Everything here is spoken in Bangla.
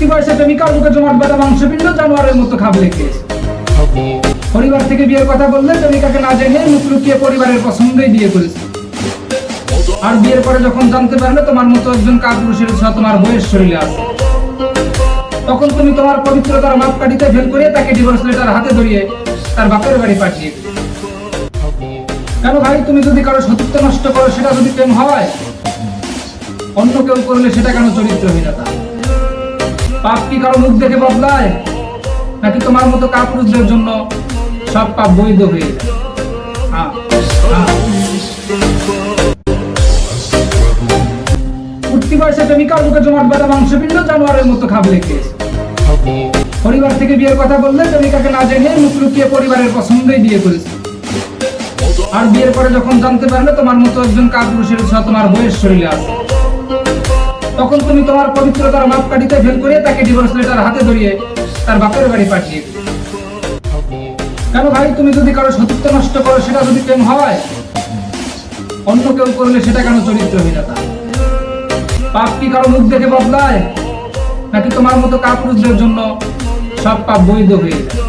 উঠতি বয়সে প্রেমিকার বুকে জমাট বাঁধা মাংসপিণ্ড জানোয়ারের মতো খাবলে খেয়েছে। পরিবার থেকে বিয়ের কথা বললে প্রেমিকাকে না জেনে মুখ লুকিয়ে পরিবারের পছন্দই বিয়ে করেছে। আর বিয়ের পরে যখন জানতে পারলে তোমার মতো একজন কাপুরুষের ছোঁয়া তোমার বউয়ের শরীরে আছে, তখন তুমি তোমার পবিত্রতার মাপকাঠিতে ফেল করে তাকে ডিভোর্স লেটার হাতে ধরিয়ে তার বাপের বাড়ি পাঠিয়ে দিলে। কেন ভাই, তুমি যদি কারো সতীত্ব নষ্ট করো সেটা যদি প্রেম হয়, অন্য কেউ করলে সেটা কেন চরিত্রহীনতা? পাপ কি কারো মুখ দেখে বদলায়, নাকি তোমার মতো কাপুরুষদের জন্য সব পাপ বৈধ হয়ে যায়? উঠতি বয়সে প্রেমিকার বুকে জমাট বাঁধা মাংসপিণ্ড জানোয়ারের মতো খাবলে খেয়েছে। পরিবার থেকে বিয়ের কথা বললে প্রেমিকাকে না জেনে মুখ লুকিয়ে পরিবারের পছন্দই বিয়ে করেছে। আর বিয়ের পরে যখন জানতে পারলে তোমার মতো একজন কাপুরুষের ছোঁয়া তোমার বউয়ের শরীরে আছে, তখন তুমি তোমার পবিত্রতার মাপকাঠিতে ফেল করে তাকে ডিভোর্স লেটার হাতে ধরিয়ে তার বাপের বাড়ি পাঠিয়ে দিলে। কেন ভাই, তুমি যদি কারো সতীত্ব নষ্ট করো সেটা যদি প্রেম হয়, অন্য কেউ করলে সেটা কেন চরিত্রহীনতা? পাপ কি কারো মুখ দেখে বদলায়, নাকি তোমার মতো কাপুরুষদের জন্য সব পাপ বৈধ হয়ে যায়?